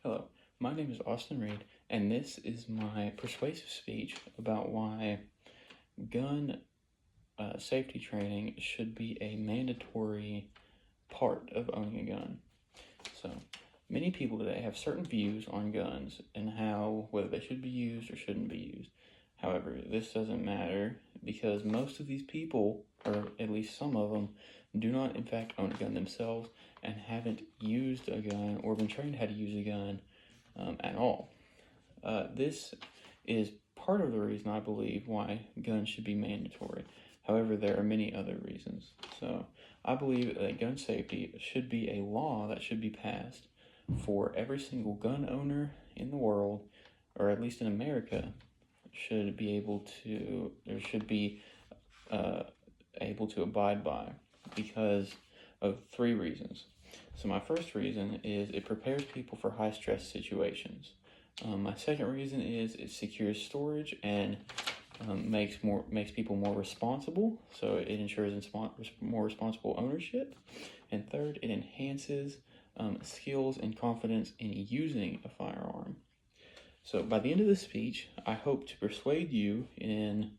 Hello, my name is Austin Reed, and this is my persuasive speech about why gun safety training should be a mandatory part of owning a gun. So, many people today have certain views on guns and whether they should be used or shouldn't be used. However, this doesn't matter because most of these people, or at least some of them, do not in fact own a gun themselves and haven't used a gun or been trained how to use a gun at all. This is part of the reason I believe why guns should be mandatory. However, there are many other reasons. So, I believe that gun safety should be a law that should be passed for every single gun owner in the world, or at least in America, should be able to abide by because of three reasons. So my first reason is it prepares people for high stress situations. My second reason is it secures storage and makes people more responsible, so it ensures more responsible ownership. And third, it enhances skills and confidence in using a firearm. So by the end of this speech, I hope to persuade you in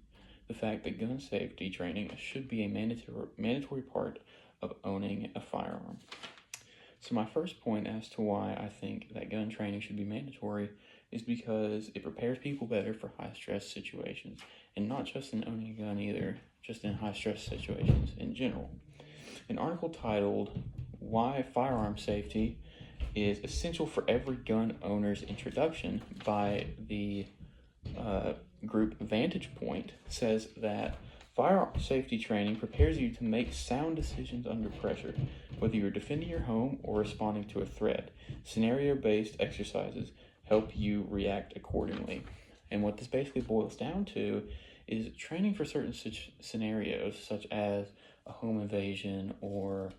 the fact that gun safety training should be a mandatory part of owning a firearm. So my first point as to why I think that gun training should be mandatory is because it prepares people better for high stress situations, and not just in owning a gun either, just in high stress situations in general. An article titled "Why Firearm Safety is Essential for Every Gun Owner's Introduction" by the group Vantage Point says that firearm safety training prepares you to make sound decisions under pressure, whether you're defending your home or responding to a threat. Scenario-based exercises help you react accordingly. And what this basically boils down to is training for certain scenarios, such as a home invasion or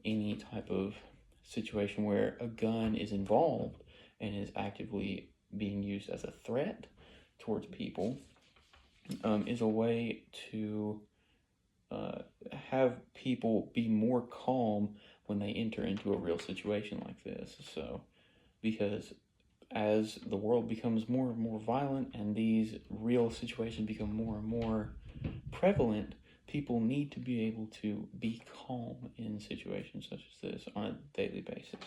any type of situation where a gun is involved and is actively being used as a threat towards people, is a way to have people be more calm when they enter into a real situation like this. So, because as the world becomes more and more violent and these real situations become more and more prevalent, people need to be able to be calm in situations such as this on a daily basis.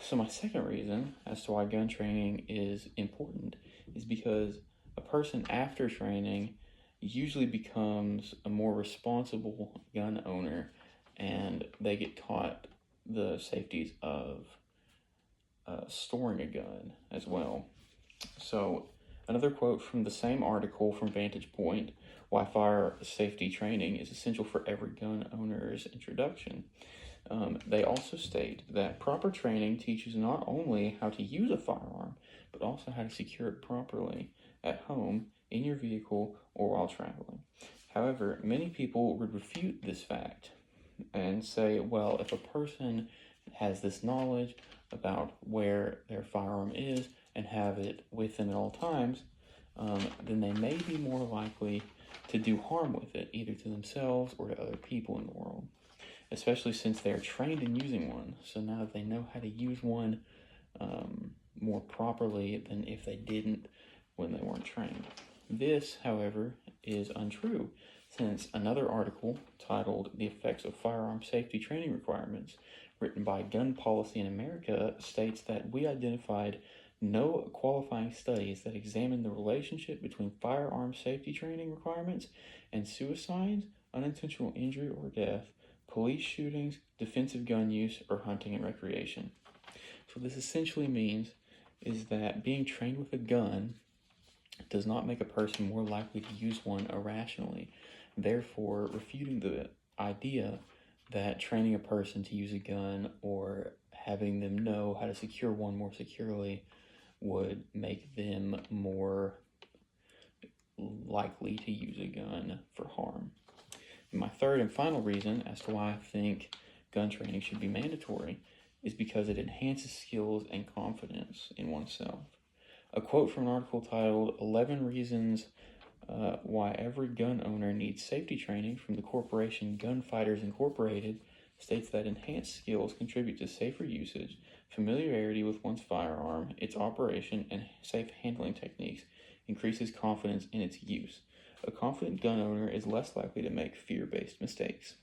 So my second reason as to why gun training is important is because a person after training usually becomes a more responsible gun owner, and they get taught the safeties of storing a gun as well. So another quote from the same article from Vantage Point: "Why fire safety training is essential for every gun owner's introduction." They also state that proper training teaches not only how to use a firearm, but also how to secure it properly at home, in your vehicle, or while traveling. However, many people would refute this fact and say, well, if a person has this knowledge about where their firearm is and have it with them at all times, then they may be more likely to do harm with it, either to themselves or to other people in the world, especially since they are trained in using one. So now that they know how to use one more properly than if they didn't when they weren't trained. This, however, is untrue, since another article titled "The Effects of Firearm Safety Training Requirements," written by Gun Policy in America, states that we identified no qualifying studies that examine the relationship between firearm safety training requirements and suicides, unintentional injury or death, police shootings, defensive gun use, or hunting and recreation. So this essentially means is that being trained with a gun does not make a person more likely to use one irrationally, therefore refuting the idea that training a person to use a gun or having them know how to secure one more securely would make them more likely to use a gun for harm. And my third and final reason as to why I think gun training should be mandatory is because it enhances skills and confidence in oneself. A quote from an article titled 11 Reasons Why Every Gun Owner Needs Safety Training from the corporation Gunfighters Incorporated states that enhanced skills contribute to safer usage, familiarity with one's firearm, its operation, and safe handling techniques increases confidence in its use. A confident gun owner is less likely to make fear-based mistakes.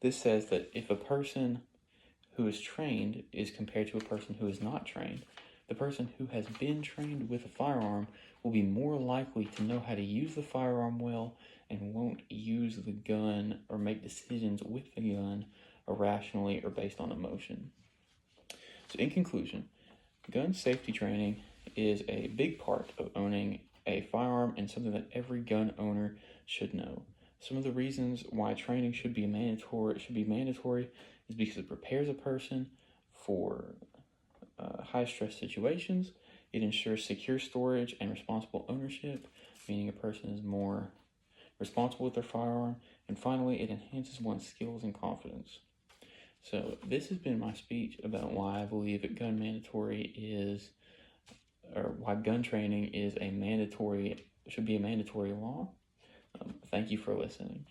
This says that if a person who is trained is compared to a person who is not trained, the person who has been trained with a firearm will be more likely to know how to use the firearm well and won't use the gun or make decisions with the gun irrationally or based on emotion. So in conclusion, gun safety training is a big part of owning a firearm and something that every gun owner should know. Some of the reasons why training should be mandatory is because it prepares a person for high stress situations. It ensures secure storage and responsible ownership, meaning a person is more responsible with their firearm. And finally, it enhances one's skills and confidence. So this has been my speech about why I believe that gun training should be a mandatory law. Thank you for listening.